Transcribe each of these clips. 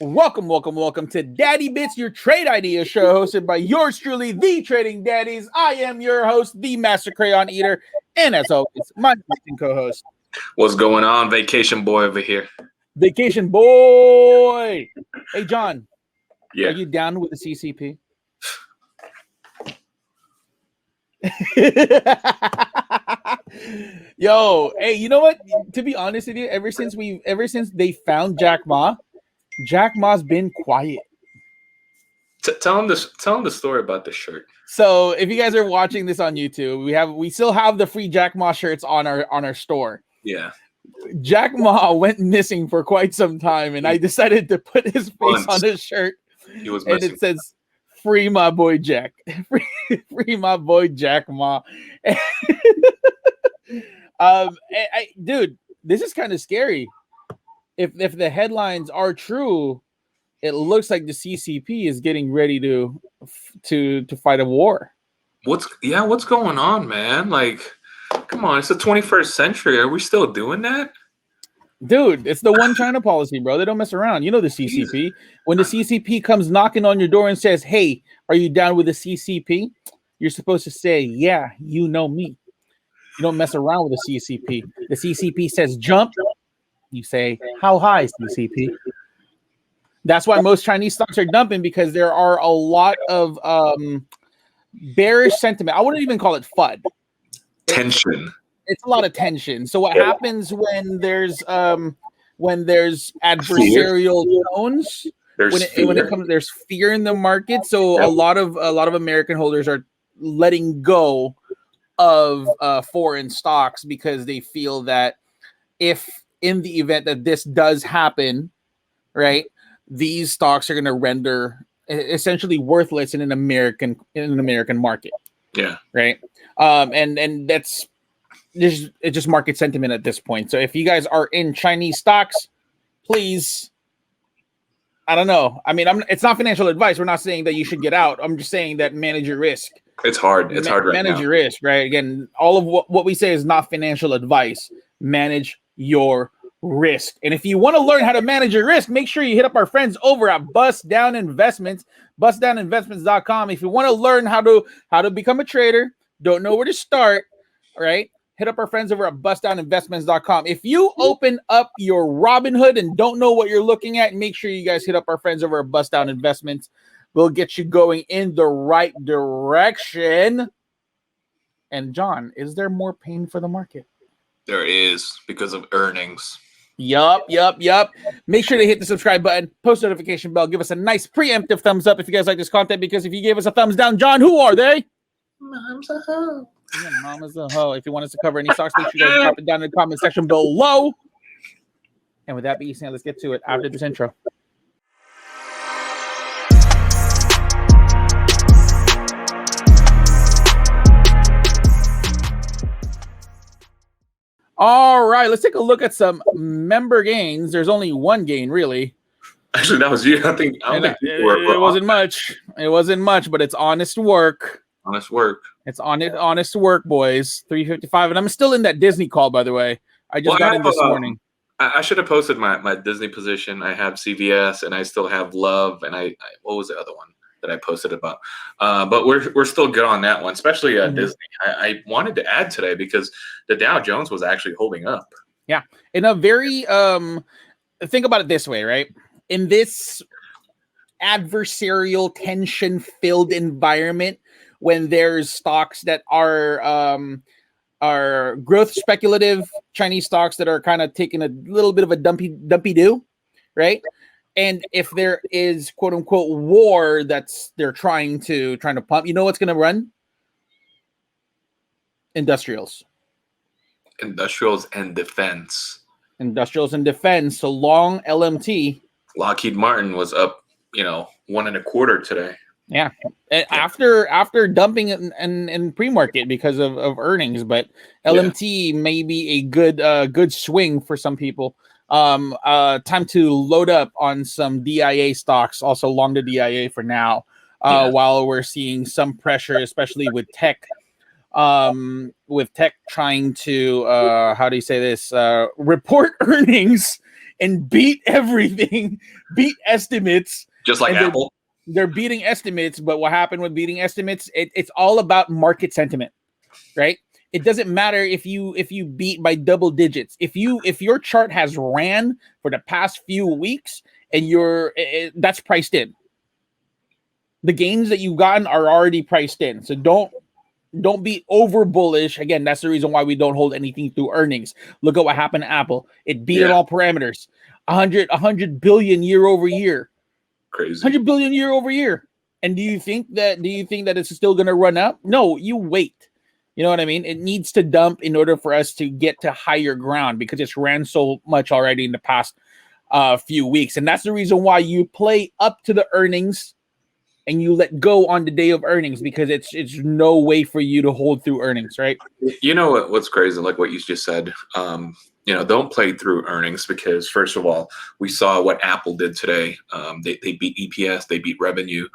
Welcome to Daddy Bits, your trade idea show, hosted by yours truly, the Trading Daddies. I am your host, the Master Crayon Eater, and as always, my co-host. What's going on, vacation boy over here? Vacation boy. Hey, John. Yeah. Are you down with the CCP? Yo, hey, you know what? To be honest with you, ever since they found Jack Ma's been quiet. Tell him the story about the shirt. So if you guys are watching this on YouTube, we still have the free Jack Ma shirts on our store. Yeah. Jack Ma went missing for quite some time, and I decided to put his face on his shirt. He was missing. And it says, "Free my boy Jack." Free my boy Jack Ma. Dude, this is kind of scary. If the headlines are true, it looks like the CCP is getting ready to fight a war. What's going on, man? Like, come on, it's the 21st century. Are we still doing that? Dude, it's the one China policy, bro. They don't mess around. You know the CCP. When the CCP comes knocking on your door and says, "Hey, are you down with the CCP?" You're supposed to say, "Yeah, you know me." You don't mess around with the CCP. The CCP says jump. You say, "How high, CCP?" That's why most Chinese stocks are dumping, because there are a lot of bearish sentiment. I wouldn't even call it FUD. Tension. It's a lot of tension. So what happens when there's adversarial tones? There's fear in the market. So a lot of American holders are letting go of foreign stocks, because they feel that if in the event that this does happen, right, these stocks are going to render essentially worthless in an American market. Yeah. Right. And that's just market sentiment at this point. So if you guys are in Chinese stocks, please, I don't know. I mean, it's not financial advice. We're not saying that you should get out. I'm just saying that manage your risk. It's hard. It's hard right now. Manage your risk, right? Again, all of what we say is not financial advice. Manage your risk. And if you want to learn how to manage your risk, make sure you hit up our friends over at Bust Down Investments, bustdowninvestments.com. If you want to learn how to become a trader, don't know where to start, right? Hit up our friends over at bustdowninvestments.com. If you open up your Robinhood and don't know what you're looking at, make sure you guys hit up our friends over at Bust Down Investments. We'll get you going in the right direction. And John, is there more pain for the market? There is, because of earnings. Yup. Make sure to hit the subscribe button, post notification bell, give us a nice preemptive thumbs up if you guys like this content, because if you gave us a thumbs down, John, who are they? Mom's a hoe. Yeah, Mama's a hoe. If you want us to cover any stocks, make sure you guys drop it down in the comment section below. And with that being said, let's get to it after this intro. All right, let's take a look at some member gains. There's only one gain, really. Actually, that was you. I think it wasn't much. It wasn't much, but it's honest work. Honest work. It's honest work, boys. 355, and I'm still in that Disney call, by the way. I just got in this morning. I should have posted my Disney position. I have CVS, and I still have Love, and I what was the other one that I posted about? But we're still good on that one, especially Disney. I wanted to add today because the Dow Jones was actually holding up. Yeah, in a very think about it this way, right? In this adversarial, tension-filled environment, when there's stocks that are growth speculative Chinese stocks that are kind of taking a little bit of a dumpy do, right? And if there is quote unquote war that's they're trying to pump, you know what's going to run? Industrials and defense. So long LMT. Lockheed Martin was up, 1.25 today. Yeah, after dumping it in pre-market because of earnings, but LMT may be a good swing for some people. Time to load up on some DIA stocks, also long the DIA for now. While we're seeing some pressure, especially with tech trying to report earnings and beat everything, beat estimates. Just like And Apple. they're beating estimates. But what happened with beating estimates? It's all about market sentiment, right? It doesn't matter if you beat by double digits. If your chart has ran for the past few weeks and that's priced in. The gains that you've gotten are already priced in. So don't be over bullish. Again, that's the reason why we don't hold anything through earnings. Look at what happened to Apple. It beat in all parameters. 100 billion year over year. Crazy. 100 billion year over year. And do you think that it's still going to run up? No, you wait. You know what I mean? It needs to dump in order for us to get to higher ground because it's ran so much already in the past few weeks. And that's the reason why you play up to the earnings and you let go on the day of earnings because it's no way for you to hold through earnings, right? You know what's crazy, like what you just said. Don't play through earnings because first of all, we saw what Apple did today. They beat EPS, they beat revenue,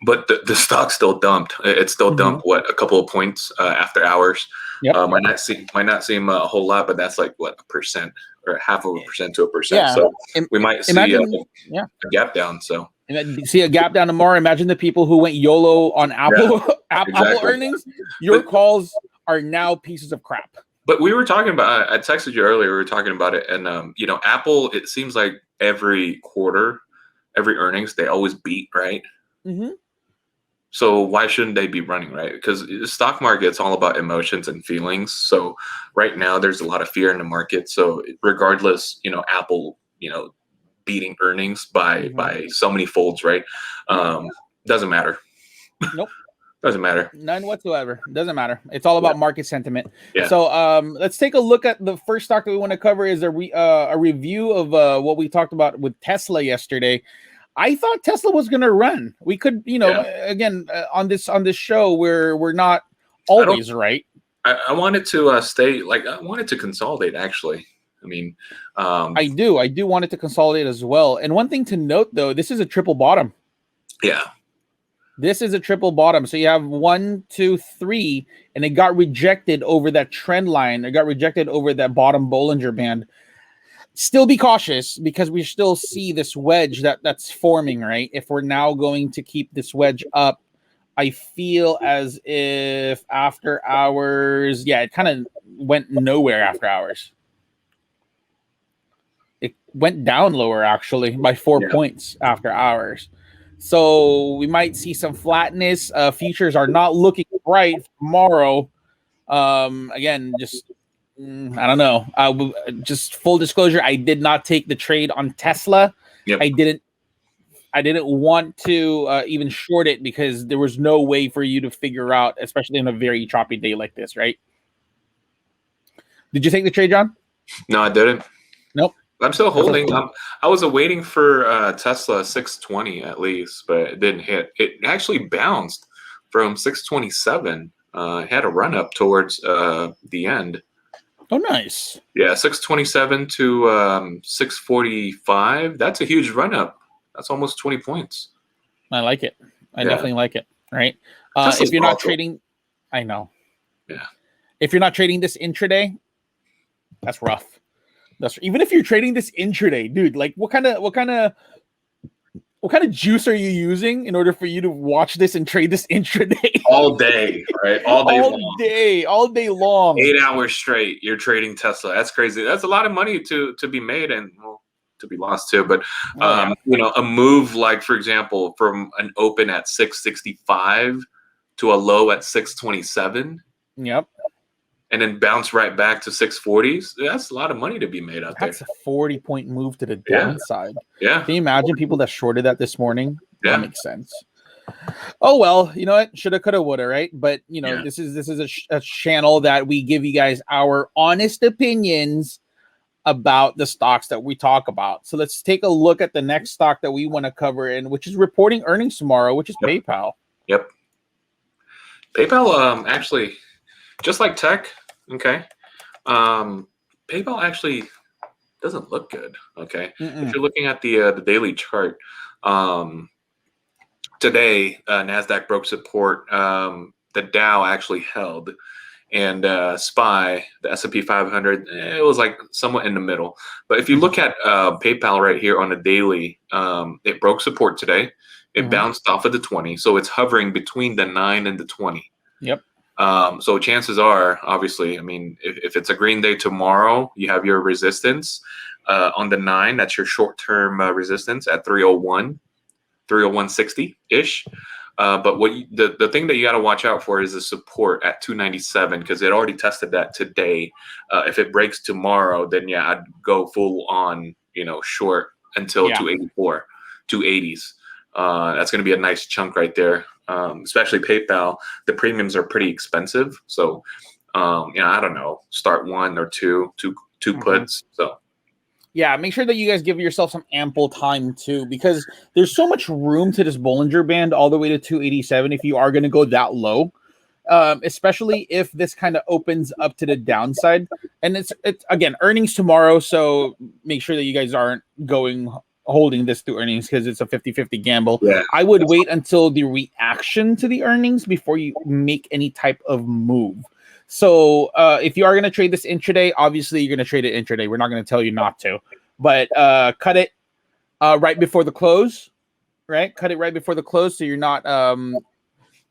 but the stock still dumped. It still dumped a couple of points after hours. Yep. Might not seem a whole lot, but that's like what, 1% or half of 1% to 1%. Yeah. So we might see a gap down. So. And see a gap down tomorrow. Imagine the people who went YOLO on Apple Apple earnings. Your calls are now pieces of crap. But we were talking about. I texted you earlier. We were talking about it, and Apple. It seems like every quarter, every earnings, they always beat, right? So why shouldn't they be running, right? Because the stock market's all about emotions and feelings. So right now, there's a lot of fear in the market. So regardless, Apple, beating earnings by so many folds, right? Doesn't matter. Nope. Doesn't matter. None whatsoever. Doesn't matter. It's all about market sentiment. Yeah. So let's take a look at the first stock that we want to cover is a review of what we talked about with Tesla yesterday. I thought Tesla was going to run. We could, again, on this show we're not always right. I wanted to I wanted to consolidate actually. I mean, I do want it to consolidate as well. And one thing to note, though, this is a triple bottom. Yeah. This is a triple bottom. So you have 1, 2, 3, and it got rejected over that trend line. It got rejected over that bottom Bollinger Band. Still be cautious because we still see this wedge that's forming, right? If we're now going to keep this wedge up, I feel as if after hours, it kind of went nowhere after hours. It went down lower actually by 4 points after hours. So we might see some flatness. Futures are not looking bright tomorrow. Again, just I don't know. Just full disclosure, I did not take the trade on Tesla. Yep. I didn't want to even short it because there was no way for you to figure out, especially in a very choppy day like this, right? Did you take the trade, John? No, I didn't. Nope. I'm still holding. I was waiting for Tesla 620 at least, but it didn't hit. It actually bounced from 627. Had a run up towards the end. Oh, nice. Yeah, 627 to 645. That's a huge run up. That's almost 20 points. I like it. I definitely like it. Right. If you're not trading, I know. Yeah. If you're not trading this intraday, that's rough. Even if you're trading this intraday, dude, like what kind of juice are you using in order for you to watch this and trade this intraday? All day, right? All day long. 8 hours straight, you're trading Tesla. That's crazy. That's a lot of money to be made and to be lost too. But a move like, for example, from an open at 665 to a low at 627. Yep. And then bounce right back to 640s. That's a lot of money to be made out there. That's a 40-point move to the downside. Yeah. Can you imagine people that shorted that this morning? Yeah. That makes sense. Oh, well, you know what? Shoulda, coulda, woulda, right? But, this is a channel that we give you guys our honest opinions about the stocks that we talk about. So let's take a look at the next stock that we want to cover, which is reporting earnings tomorrow, which is PayPal. Yep. PayPal, actually, just like tech, okay. PayPal actually doesn't look good. Okay, if you're looking at the daily chart, today NASDAQ broke support. The Dow actually held, and SPY, the S&P 500, it was like somewhat in the middle. But if you look at PayPal right here on a daily, it broke support today. It bounced off of the 20, so it's hovering between the 9 and the 20. Yep. So chances are, obviously, I mean, if it's a green day tomorrow, you have your resistance on the 9. That's your short-term resistance at 301, 301.60-ish. But the thing that you got to watch out for is the support at 297, because it already tested that today. If it breaks tomorrow, then yeah, I'd go full on, short until 284, 280s. That's going to be a nice chunk right there. Especially PayPal, the premiums are pretty expensive. So, I don't know, start one or two puts. So. Yeah, make sure that you guys give yourself some ample time too, because there's so much room to this Bollinger Band all the way to 287 if you are going to go that low, especially if this kind of opens up to the downside. And it's again, earnings tomorrow, so make sure that you guys aren't holding this to earnings because it's a 50-50 gamble. Yeah. I would wait until the reaction to the earnings before you make any type of move. So if you are going to trade this intraday, obviously you're going to trade it intraday. We're not going to tell you not to, but cut it right before the close, right? Cut it right before the close, so you're not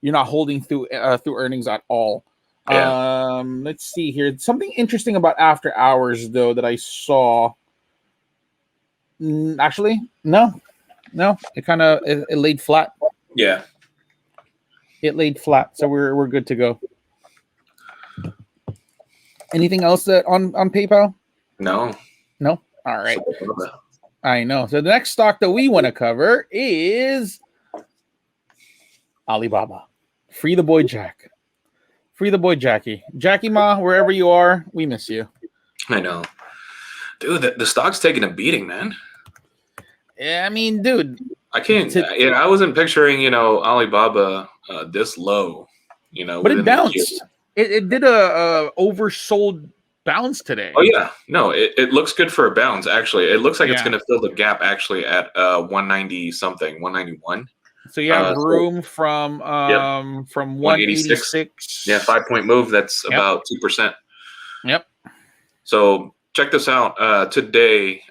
holding through earnings at all. Yeah. Let's see here. Something interesting about after hours though that I saw. Actually, no. It kind of it laid flat. Yeah. It laid flat, so we're good to go. Anything else that on PayPal? No. All right. I know. So the next stock that we want to cover is Alibaba. Free the boy Jack. Free the boy Jackie. Jackie Ma, wherever you are, we miss you. I know. Dude, the stock's taking a beating, man. Yeah, I mean, dude. I can't. I wasn't picturing, Alibaba this low, But it bounced. It did a oversold bounce today. Oh yeah, no, it looks good for a bounce. Actually, it looks like it's going to fill the gap actually at 190 something, 191. So you have room from 186. Yeah, 5-point move. That's about 2%. Yep. So check this out. Today,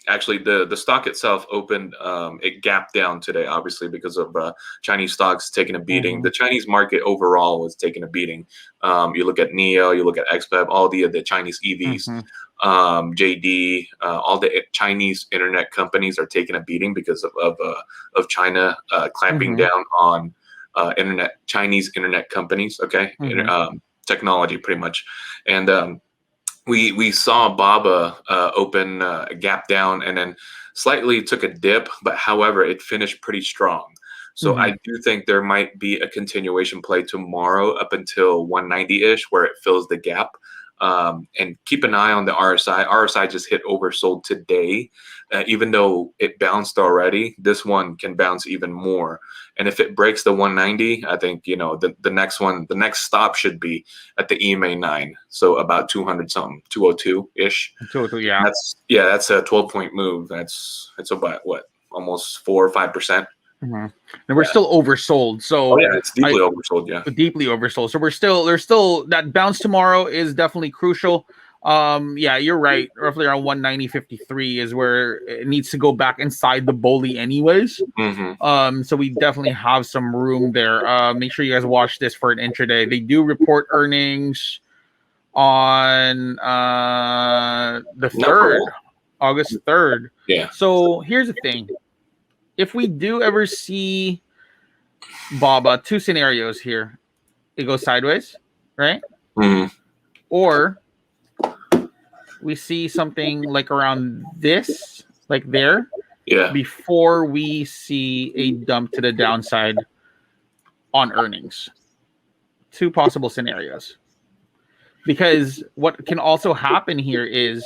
actually, the stock itself opened. It gapped down today, obviously, because of Chinese stocks taking a beating. The Chinese market overall was taking a beating. You look at NEO, you look at XPEB, all the Chinese EVs, JD, all the Chinese internet companies are taking a beating because of China clamping down on Chinese internet companies. Okay, technology, pretty much, and we saw Baba open a gap down and then slightly took a dip, but however, it finished pretty strong. So I do think there might be a continuation play tomorrow up until 190-ish where it fills the gap. And keep an eye on the RSI. RSI just hit oversold today. Even though it bounced already, this one can bounce even more. And if it breaks the 190, I think, the next stop should be at the EMA 9. So about 200 something, 202-ish. 202, yeah. That's a 12-point move. It's about what? Almost 4 or 5%. And we're still oversold. So it's deeply oversold. Yeah, deeply oversold. So there's still that bounce tomorrow is definitely crucial. You're right. Roughly around 190.53 is where it needs to go back inside the bully anyways. So we definitely have some room there. Make sure you guys watch this for an intraday. They do report earnings on the 3rd, August 3rd. Yeah. So here's the thing. If we do ever see Baba, two scenarios here. It goes sideways, right? Or we see something like around this, like there, before we see a dump to the downside on earnings. Two possible scenarios. Because what can also happen here is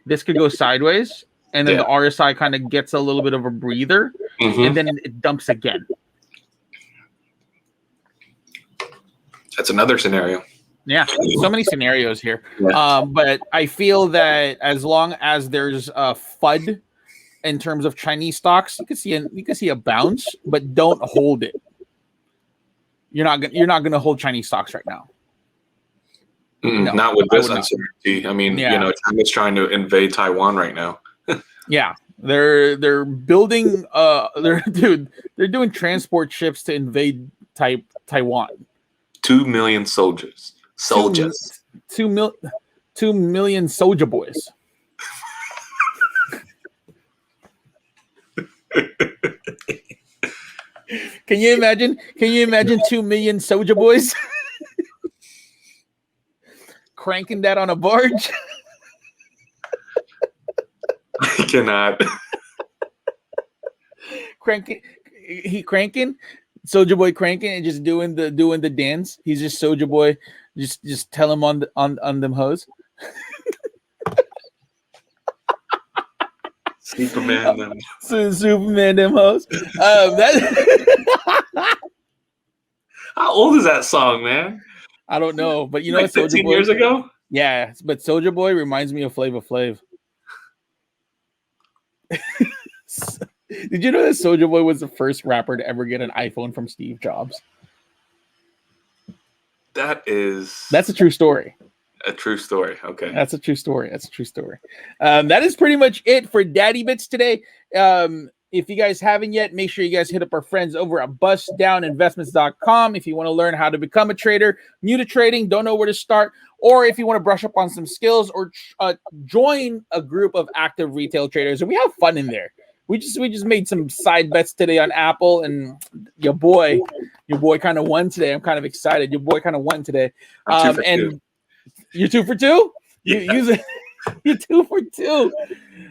this could go sideways, and then the RSI kind of gets a little bit of a breather, and then it dumps again. That's another scenario. Yeah, so many scenarios here. But I feel that as long as there's a FUD in terms of Chinese stocks, you can see a bounce, but don't hold it. You're not going to hold Chinese stocks right now. No, not with I this would not. uncertainty. I mean, Yeah. China's trying to invade Taiwan right now. Yeah, they're building they're doing transport ships to invade Taiwan. 2 million soldiers. Two, 2 million soldier boys. Can you imagine? 2 million soldier boys cranking that on a barge? I cannot. Cranking, soldier boy cranking and just doing the dance. He's just soldier boy, just tell him on them hoes. Superman them. Superman them hoes. That How old is that song, man? I don't know, but Like 15 years ago? Yeah, but Soldier Boy reminds me of Flava Flav. Did you know that Soldier Boy was the first rapper to ever get an iPhone from Steve Jobs? That's a true story. A true story. Okay. That's a true story. That is pretty much it for Daddy Bits today. If you guys haven't yet, make sure you guys hit up our friends over at bustdowninvestments.com if you want to learn how to become a trader, new to trading, don't know where to start, or if you want to brush up on some skills or join a group of active retail traders. And we have fun in there. We just made some side bets today on Apple, and your boy kind of won today. I'm kind of excited. Your boy kind of won today. And you're 2 for 2? Yeah. You're 2 for 2.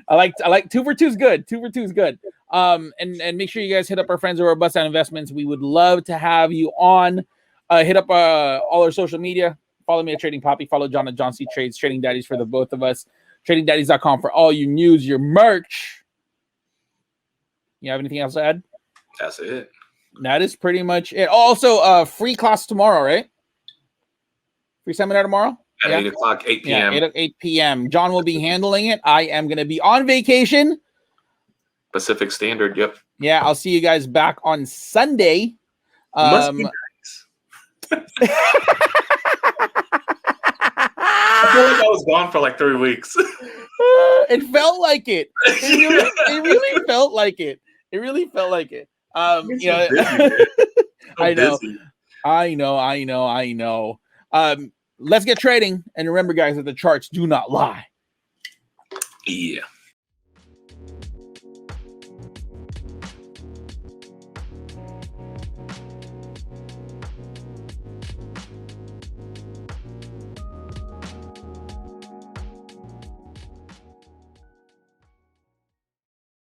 I like 2 for 2 is good. 2 for 2 is good. And make sure you guys hit up our friends over at Bust Down Investments. We would love to have you on. Hit up all our social media. Follow me at Trading Poppy. Follow John at John C Trades. Trading Daddies for the both of us. TradingDaddies.com for all your news, your merch. You have anything else to add? That's it. That is pretty much it. Also, free class tomorrow, right? Free seminar tomorrow? At 8 o'clock, 8 p.m. Yeah, 8 p.m. John will be handling it. I am going to be on vacation. Pacific Standard, yep. Yeah, I'll see you guys back on Sunday. Must be nice. I feel like I was gone for like 3 weeks. It felt like it. It really felt like it. It really felt like it. You know, I know. Let's get trading. And remember, guys, that the charts do not lie. Yeah.